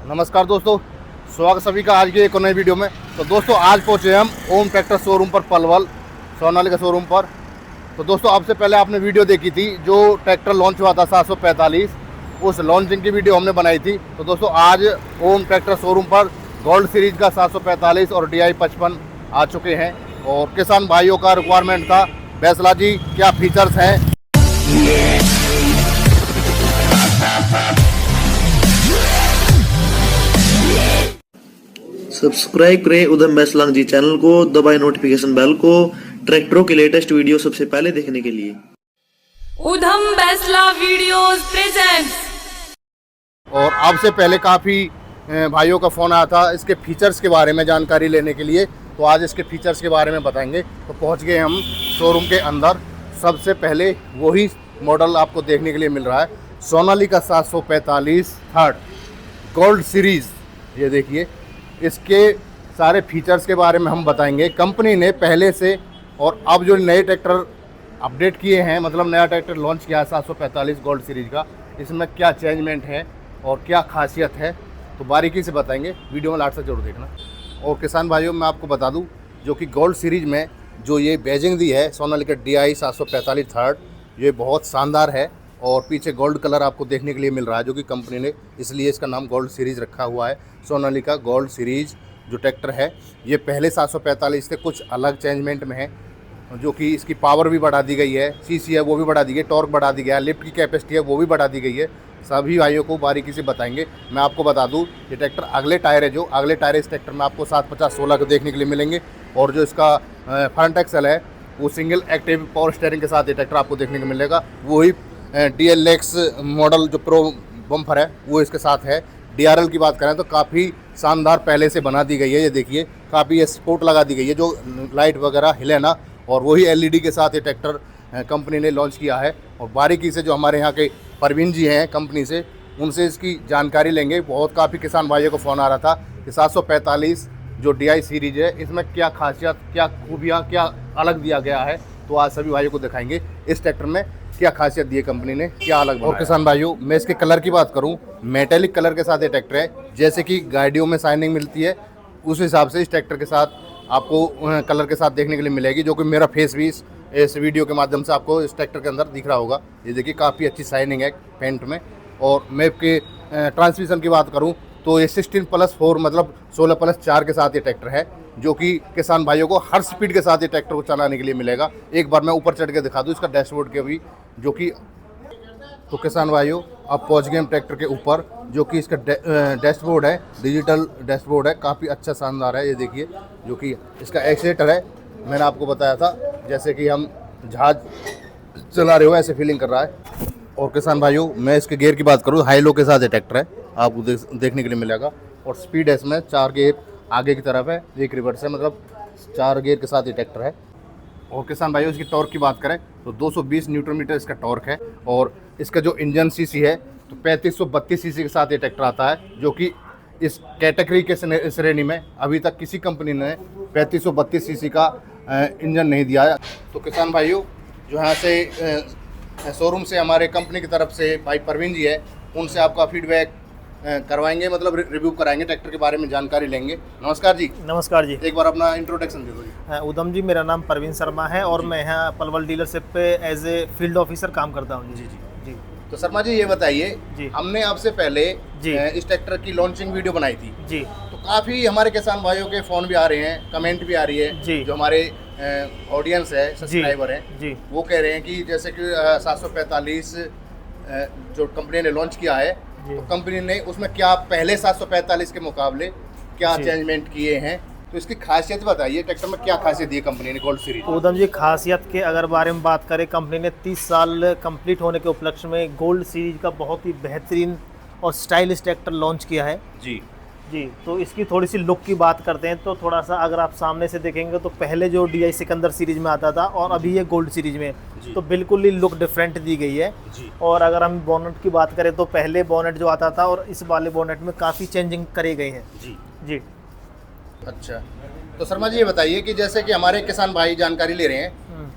नमस्कार दोस्तों, स्वागत सभी का आज की एक नई वीडियो में। तो दोस्तों आज पहुंचे हम ओम ट्रैक्टर शोरूम पर, पलवल सोनालिका शोरूम पर। तो दोस्तों आपसे पहले आपने वीडियो देखी थी जो ट्रैक्टर लॉन्च हुआ था 745, उस लॉन्चिंग की वीडियो हमने बनाई थी। तो दोस्तों आज ओम ट्रैक्टर शोरूम पर गोल्ड सीरीज का 745 और DI 55 आ चुके हैं। और किसान भाइयों का रिक्वायरमेंट था, फैसला जी क्या फीचर्स हैं। सब्सक्राइब करें उधम बैसलांग जी चैनल को, दबाएं नोटिफिकेशन बेल को ट्रैक्टरों के लेटेस्ट वीडियो सबसे पहले देखने के लिए। उधम बैसला वीडियोस प्रेजेंट्स। और आपसे पहले काफ़ी भाइयों का फ़ोन आया था इसके फीचर्स के बारे में जानकारी लेने के लिए। तो आज इसके फीचर्स के बारे में बताएंगे। तो पहुंच गए हम शोरूम के अंदर। सबसे पहले वही मॉडल आपको देखने के लिए मिल रहा है, सोनालिका 745 थर्ड गोल्ड सीरीज़। ये देखिए, इसके सारे फीचर्स के बारे में हम बताएंगे। कंपनी ने पहले से और अब जो नए ट्रैक्टर अपडेट किए हैं, मतलब नया ट्रैक्टर लॉन्च किया है 745 गोल्ड सीरीज़ का, इसमें क्या चेंजमेंट है और क्या खासियत है, तो बारीकी से बताएंगे। वीडियो में लास्ट तक जरूर देखना। और किसान भाइयों मैं आपको बता दूं, जो कि गोल्ड सीरीज़ में जो ये बैजिंग दी है सोनालिका DI 745 थर्ड, ये बहुत शानदार है। और पीछे गोल्ड कलर आपको देखने के लिए मिल रहा है, जो कि कंपनी ने इसलिए इसका नाम गोल्ड सीरीज़ रखा हुआ है। सोनालिका गोल्ड सीरीज़ जो ट्रैक्टर है, ये पहले 745 से कुछ अलग चेंजमेंट में है, जो कि इसकी पावर भी बढ़ा दी गई है, सीसी है वो भी बढ़ा दी गई, टॉर्क बढ़ा दी गया है, लिफ्ट की कैपेसिटी है वो भी बढ़ा दी गई है। सभी भाइयों को बारीकी से बताएंगे। मैं आपको बता दूं, ये ट्रैक्टर अगले टायर है, जो अगले टायर इस ट्रैक्टर में आपको 750-16 के देखने के लिए मिलेंगे। और जो इसका फ्रंट एक्सल है वो सिंगल एक्टिव पावर स्टीयरिंग के साथ ये ट्रैक्टर आपको देखने को मिलेगा। वही DLX मॉडल जो प्रो बम्पर है वो इसके साथ है। DRL की बात करें तो काफ़ी शानदार पहले से बना दी गई है। ये देखिए, काफ़ी ये स्पोर्ट लगा दी गई है, जो लाइट वगैरह हिले ना। और वही LED के साथ ये ट्रैक्टर कंपनी ने लॉन्च किया है। और बारीकी से जो हमारे यहाँ के परवीन जी हैं कंपनी से, उनसे इसकी जानकारी लेंगे। बहुत काफ़ी किसान भाइयों को फ़ोन आ रहा था कि 745 जो DI सीरीज है, इसमें क्या खासियत, क्या खूबियाँ, क्या अलग दिया गया है। तो आज सभी भाइयों को दिखाएंगे इस ट्रैक्टर में क्या खासियत दी है कंपनी ने, क्या अलग बनाया। और किसान भाइयों मैं इसके कलर की बात करूं, मेटेलिक कलर के साथ ये ट्रैक्टर है। जैसे कि गाड़ियों में शाइनिंग मिलती है, उस हिसाब से इस ट्रैक्टर के साथ आपको कलर के साथ देखने के लिए मिलेगी, जो कि मेरा फेस भी इस वीडियो के माध्यम से आपको इस ट्रैक्टर के अंदर दिख रहा होगा। ये देखिए, काफ़ी अच्छी शाइनिंग है पेंट में। और मैं के ट्रांसमिशन की बात करूँ तो ये 16+4 मतलब 16+4 के साथ ये ट्रैक्टर है, जो कि किसान भाइयों को हर स्पीड के साथ ये ट्रैक्टर को चलाने के लिए मिलेगा। एक बार मैं ऊपर चढ़ के दिखा दूँ इसका डैशबोर्ड के भी, जो कि तो किसान भाइयों अब पहुंच गए हम ट्रैक्टर के ऊपर, जो कि इसका डैशबोर्ड है, डिजिटल डैशबोर्ड है, काफ़ी अच्छा शानदार है। ये देखिए, जो कि इसका एक्सीलेटर है, मैंने आपको बताया था जैसे कि हम जहाज चला रहे हो ऐसे फीलिंग कर रहा है। और किसान भाइयों मैं इसके गियर की बात करूँ, हाई लो के साथ ये ट्रैक्टर है, आपको देखने के लिए मिलेगा। और स्पीड है इसमें 4 गियर आगे की तरफ है, एक रिवर्स है, मतलब 4 गियर के साथ ये ट्रैक्टर है। और किसान भाइयों इसकी टॉर्क की बात करें तो 220 न्यूटन मीटर इसका टॉर्क है। और इसका जो इंजन सीसी है तो 3532 सीसी के साथ ये ट्रैक्टर आता है, जो कि इस कैटेगरी के श्रेणी में अभी तक किसी कंपनी ने 3532 सीसी का इंजन नहीं दिया है। तो किसान भाइयों जो यहाँ से शोरूम से हमारे कंपनी की तरफ से भाई परवीन जी है, उनसे आपका फीडबैक करवाएंगे, मतलब रिव्यू कराएंगे, ट्रैक्टर के बारे में जानकारी लेंगे। नमस्कार जी। नमस्कार जी। एक बार अपना इंट्रोडक्शन दे दो जी। उधम जी, मेरा नाम परवीन शर्मा है और मैं यहाँ पलवल डीलरशिप पे एज ए फील्ड ऑफिसर काम करता हूँ। जी जी। तो शर्मा जी ये बताइए जी, हमने आपसे पहले जी इस ट्रैक्टर की लॉन्चिंग वीडियो बनाई थी जी। तो काफ़ी हमारे किसान भाइयों के फ़ोन भी आ रहे हैं, कमेंट भी आ रही है जी। जो हमारे ऑडियंस है, सब्सक्राइबर हैं जी, वो कह रहे हैं कि जैसे कि 745 जो कंपनी ने लॉन्च किया है, तो कंपनी ने उसमें क्या पहले 745 के मुकाबले क्या चेंजमेंट किए हैं, तो इसकी खासियत बताइए। ट्रैक्टर में क्या खासियत दी है कंपनी ने गोल्ड सीरीज? उधम जी, खासियत के अगर बारे में बात करें, कंपनी ने 30 साल कंप्लीट होने के उपलक्ष्य में गोल्ड सीरीज का बहुत ही बेहतरीन और स्टाइलिश ट्रैक्टर लॉन्च किया है। जी जी, तो इसकी थोड़ी सी लुक की बात करते हैं तो थोड़ा सा अगर आप सामने से देखेंगे तो पहले जो DI सिकंदर सीरीज में आता था और अभी ये गोल्ड सीरीज में, तो बिल्कुल ही लुक डिफरेंट दी गई है। और अगर हम बोनेट की बात करें तो पहले बोनेट जो आता था और इस वाले बोनेट में काफ़ी चेंजिंग करे गए हैं। जी जी। अच्छा, तो शर्मा जी ये बताइए कि जैसे कि हमारे किसान भाई जानकारी ले रहे हैं,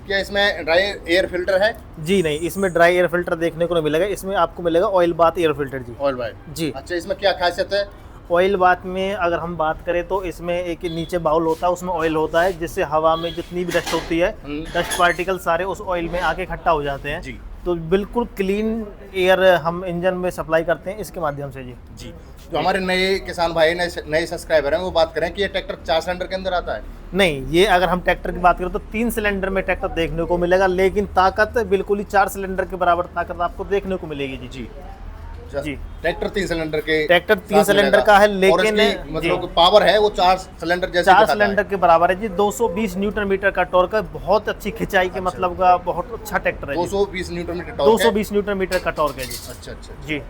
क्या इसमें ड्राई एयर फिल्टर है? जी नहीं, इसमें ड्राई एयर फिल्टर देखने को नहीं मिलेगा, इसमें आपको मिलेगा ऑयल बाथ एयर फिल्टर। जी ऑयल बाय। जी। अच्छा, इसमें क्या खासियत है? ऑयल बात में अगर हम बात करें तो इसमें एक नीचे बाउल होता है, उसमें ऑयल होता है, जिससे हवा में जितनी भी डस्ट होती है, डस्ट पार्टिकल सारे उस ऑयल में आके इकट्ठा हो जाते हैं जी। तो बिल्कुल क्लीन एयर हम इंजन में सप्लाई करते हैं इसके माध्यम से जी। जी। जो हमारे नए किसान भाई नए सब्सक्राइबर हैं वो बात करें कि ये ट्रैक्टर 4 सिलेंडर के अंदर आता है। नहीं, ये अगर हम ट्रैक्टर की बात करें तो 3 सिलेंडर में ट्रैक्टर देखने को मिलेगा, लेकिन ताकत बिल्कुल ही 4 सिलेंडर के बराबर ताकत आपको देखने को मिलेगी जी। जी जी। ट्रैक्टर 3 सिलेंडर के ट्रैक्टर 3 साथ सिलेंडर मिलेगा। का है, और लेकिन इसकी मतलब पावर है वो 4 सिलेंडर जैसे 4 दिखाता सिलेंडर है। के बराबर है जी। 220 न्यूटन मीटर का टॉर्क है, बहुत अच्छी खिंचाई के मतलब का बहुत अच्छा ट्रैक्टर है जी। 220 न्यूटन मीटर टॉर्क है। 220 न्यूटन मीटर का टॉर्क है जी। अच्छा जी।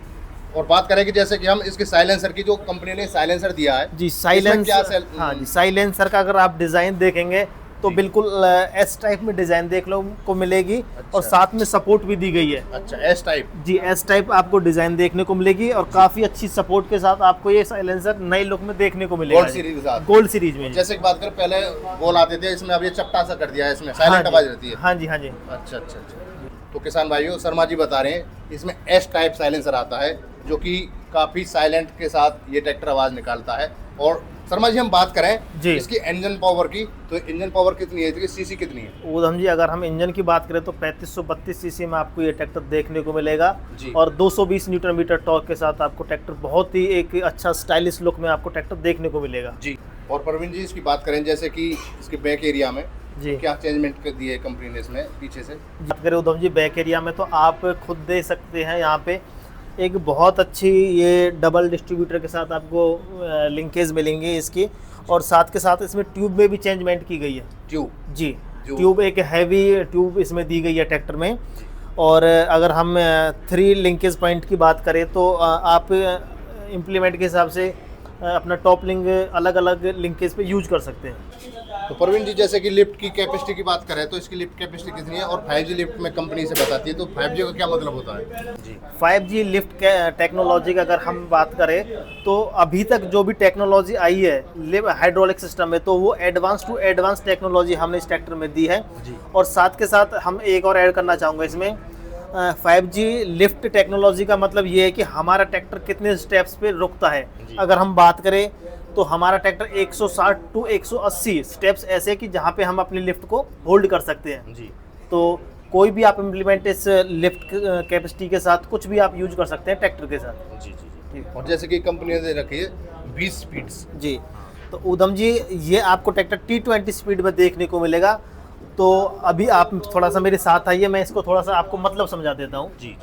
और बात करें कि जैसे कि हम इसके साइलेंसर की, जो कंपनी ने साइलेंसर दिया है जी, इसमें क्या हाँ जी, साइलेंसर का अगर आप डिज़ाइन देखेंगे तो बिल्कुल एस टाइप में डिज़ाइन देखने को मिलेगी। और साथ में सपोर्ट भी दी गई है। अच्छा, एस टाइप जी, एस टाइप आपको डिज़ाइन देखने को मिलेगी और काफ़ी अच्छी सपोर्ट के साथ आपको ये साइलेंसर नए लुक में देखने को मिलेगा। गोल्ड सीरीज के साथ। गोल्ड सीरीज में जी। जैसे कि बात करें पहले गोल आते थे, इसमें अब ये चपटा सा कर दिया है, इसमें साइलेंट आवाज रहती है। हाँ जी, हाँ जी। अच्छा। तो किसान भाइयों, शर्मा जी बता रहे हैं इसमें एस टाइप साइलेंसर आता है, जो कि काफ़ी साइलेंट के साथ ये ट्रैक्टर आवाज़ निकालता है। और शर्मा जी हम बात करें जी इसकी इंजन पावर की, तो इंजन पावर कितनी है, इसकी सीसी कितनी है? उधम जी, अगर हम इंजन की बात करें तो 3532 सीसी में आपको ये ट्रैक्टर देखने को मिलेगा जी। और 220 न्यूटन मीटर टॉर्क के साथ आपको ट्रैक्टर बहुत ही एक अच्छा स्टाइलिश लुक में आपको ट्रैक्टर देखने को मिलेगा जी। और प्रवीण जी इसकी बात करें जैसे कि इसके बैक एरिया में जी, क्या चेंजमेंट कर दिए कंपनी ने इसमें पीछे से? बात करें उधम जी बैक एरिया में तो आप खुद देख सकते हैं यहाँ पे एक बहुत अच्छी ये डबल डिस्ट्रीब्यूटर के साथ आपको लिंकेज मिलेंगे इसकी। और साथ के साथ इसमें ट्यूब में भी चेंजमेंट की गई है ट्यूब जी। ट्यूब एक हैवी ट्यूब इसमें दी गई है ट्रैक्टर में। और अगर हम 3 लिंकेज पॉइंट की बात करें तो आप इम्प्लीमेंट के हिसाब से अपना टॉप लिंक अलग अलग लिंकेज पे यूज कर सकते हैं। तो प्रवीण जी जैसे कि लिफ्ट की कैपेसिटी की बात करें तो इसकी लिफ्ट कैपेसिटी कितनी है? और 5G लिफ्ट में कंपनी से बताती है, तो 5G का क्या मतलब होता है? जी। 5G लिफ्ट टेक्नोलॉजी का अगर हम बात करें तो अभी तक जो भी टेक्नोलॉजी आई है हाइड्रोलिक सिस्टम में, तो वो एडवांस टू एडवांस टेक्नोलॉजी हमने इस ट्रैक्टर में दी है। और साथ के साथ हम एक और ऐड करना चाहूँगा इसमें 5G लिफ्ट टेक्नोलॉजी का मतलब ये है कि हमारा ट्रैक्टर कितने स्टेप्स पे रुकता है। अगर हम बात करें तो हमारा ट्रैक्टर 160 टू 180 स्टेप्स ऐसे है कि जहाँ पे हम अपनी लिफ्ट को होल्ड कर सकते हैं जी। तो कोई भी आप इम्प्लीमेंट इस लिफ्ट कैपेसिटी के साथ कुछ भी आप यूज कर सकते हैं ट्रैक्टर के साथ जी। और जैसे कि कंपनी ने दे रखी है 20 स्पीड्स जी। तो उधम जी ये आपको ट्रैक्टर T20 स्पीड में देखने को मिलेगा। तो अभी आप थोड़ा सा मेरे साथ आइए, मैं इसको थोड़ा सा आपको मतलब समझा देता हूँ जी।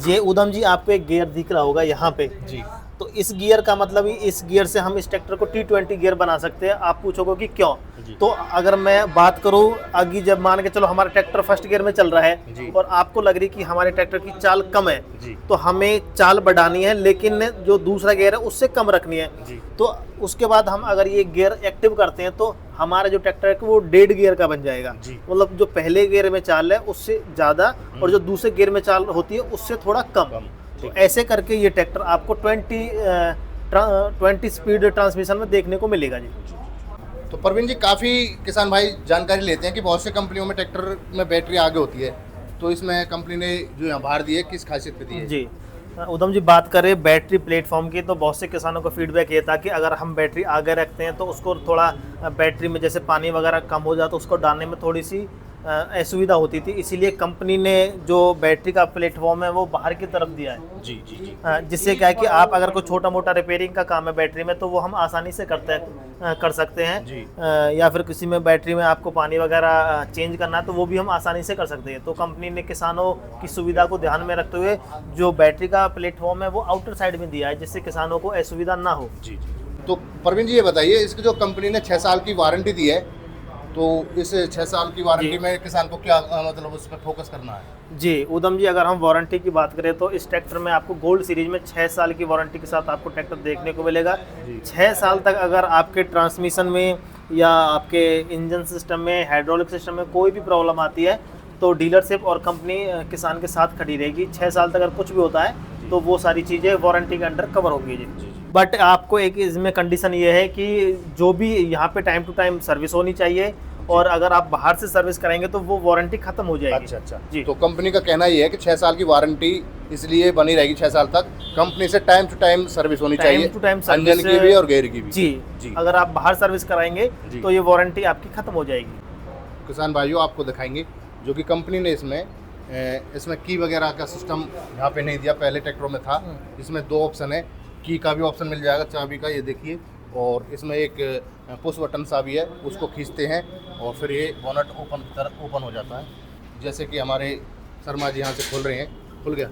ये उधम जी आपको एक गियर दिख रहा होगा यहाँ पे जी। तो इस गियर का मतलब ही इस गियर से हम इस ट्रैक्टर को T20 गियर बना सकते हैं। आप पूछोगे कि क्यों? तो अगर मैं बात करूँ आगे, जब मान के चलो हमारा ट्रैक्टर फर्स्ट गियर में चल रहा है और आपको लग रही कि हमारे ट्रैक्टर की चाल कम है, तो हमें चाल बढ़ानी है, लेकिन जो दूसरा गियर है उससे कम रखनी है। तो उसके बाद हम अगर ये गियर एक्टिव करते हैं तो हमारा जो ट्रैक्टर है वो 1.5 गियर का बन जाएगा। मतलब जो पहले गियर में चाल है उससे ज़्यादा और जो दूसरे गियर में चाल होती है उससे थोड़ा कम। तो ऐसे करके ये ट्रैक्टर आपको 20 स्पीड ट्रांसमिशन में देखने को मिलेगा जी। तो प्रवीण जी काफ़ी किसान भाई जानकारी लेते हैं कि बहुत से कंपनियों में ट्रैक्टर में बैटरी आगे होती है, तो इसमें कंपनी ने जो यहाँ बाहर दी है किस खासियत पे दी है? जी उधम जी, बात करें बैटरी प्लेटफॉर्म की तो बहुत से किसानों का फीडबैक ये था कि अगर हम बैटरी आगे रखते हैं तो उसको थोड़ा बैटरी में जैसे पानी वगैरह कम हो जाता तो उसको डालने में थोड़ी सी असुविधा होती थी। इसीलिए कंपनी ने जो बैटरी का प्लेटफॉर्म है वो बाहर की तरफ दिया है जी। जिससे क्या है कि आप अगर कोई छोटा मोटा रिपेयरिंग का काम है बैटरी में तो वो हम आसानी से कर सकते हैं। या फिर किसी में बैटरी में आपको पानी वगैरह चेंज करना है तो वो भी हम आसानी से कर सकते हैं। तो कंपनी ने किसानों की सुविधा को ध्यान में रखते हुए जो बैटरी का प्लेटफॉर्म है वो आउटर साइड में दिया है, जिससे किसानों को असुविधा ना हो जी। तो प्रवीण जी ये बताइए, इसकी जो कंपनी ने 6 साल की वारंटी दी है, तो इस 6 साल की वारंटी में किसान को क्या मतलब उस पर फोकस करना है? जी उधम जी, अगर हम वारंटी की बात करें तो इस ट्रैक्टर में आपको गोल्ड सीरीज में 6 साल की वारंटी के साथ आपको ट्रैक्टर देखने को मिलेगा। 6 साल तक अगर आपके ट्रांसमिशन में या आपके इंजन सिस्टम में, हाइड्रोलिक सिस्टम में कोई भी प्रॉब्लम आती है तो डीलरशिप और कंपनी किसान के साथ खड़ी रहेगी। 6 साल तक अगर कुछ भी होता है तो वो सारी चीज़ें वारंटी के अंडर कवर होगी जी। बट आपको एक इसमें कंडीशन ये है कि जो भी यहाँ पे टाइम टू टाइम सर्विस होनी चाहिए और अगर आप बाहर से सर्विस कराएंगे तो वो वारंटी खत्म हो जाएगी। अच्छा अच्छा जी। तो कंपनी का कहना ये है कि 6 साल की वारंटी इसलिए बनी रहेगी 6 साल तक, कंपनी से टाइम टू टाइम सर्विस होनी चाहिए, टाइम टू टाइम इंजन की भी और गेयर की भी। जी जी। अगर आप बाहर सर्विस कराएंगे जी। तो ये वारंटी आपकी खत्म हो जाएगी। किसान भाइयों आपको दिखाएंगे जो कि कंपनी ने इसमें की वगैरह का सिस्टम यहाँ पे नहीं दिया, पहले ट्रैक्टरों में था। इसमें 2 ऑप्शन है, की का भी ऑप्शन मिल जाएगा, चाबी का, ये देखिए, और इसमें एक पुश बटन सा भी है, उसको खींचते हैं और फिर ये बोनट ओपन हो जाता है। जैसे कि हमारे शर्मा जी यहाँ से खोल रहे हैं, खुल गया,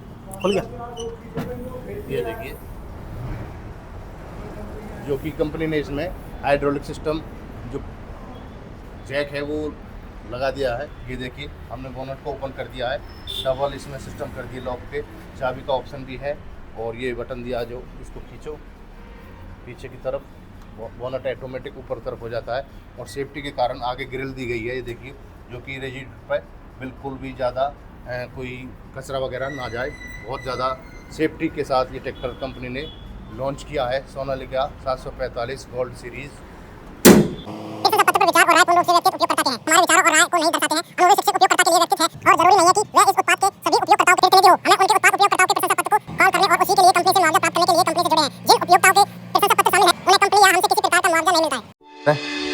ये देखिए, जो कि कंपनी ने इसमें हाइड्रोलिक सिस्टम जो जैक है वो लगा दिया है। ये देखिए हमने बोनट को ओपन कर दिया है, डबल इसमें सिस्टम कर दिया लॉक के, चाबी का ऑप्शन भी है और ये बटन दिया जो इसको खींचो पीछे की तरफ, बोनट ऑटोमेटिक ऊपर तरफ हो जाता है। और सेफ्टी के कारण आगे ग्रिल दी गई है, ये देखिए, जो कि रेजिस्टर पर बिल्कुल भी ज़्यादा कोई कचरा वगैरह ना जाए। बहुत ज़्यादा सेफ्टी के साथ ये ट्रैक्टर कंपनी ने लॉन्च किया है, सोनालिका 745 गोल्ड सीरीज़। विचार और राय पूर्ण रूप से व्यक्तिगत उपयोगकर्ता के हैं। हमारे विचारों और राय को नहीं दर्शाते हैं। अनुरोध शिक्षक उपयोगकर्ता के लिए व्यक्तिगत है और जरूरी नहीं है कि वह इस उत्पाद के सभी उपयोगकर्ताओं के प्रतिनिधि हो। हमें उनके उत्पाद उपयोगकर्ताओं के प्रशंसा पत्र को कॉल करने और उसी के लिए कंपनी से मुआवजा प्राप्त करने के लिए कंपनी से जुड़े हैं। जिन उपयोगकर्ताओं के प्रशंसा पत्र शामिल है उन्हें कंपनी या हमसे किसी प्रकार का मुआवजा नहीं मिलता है।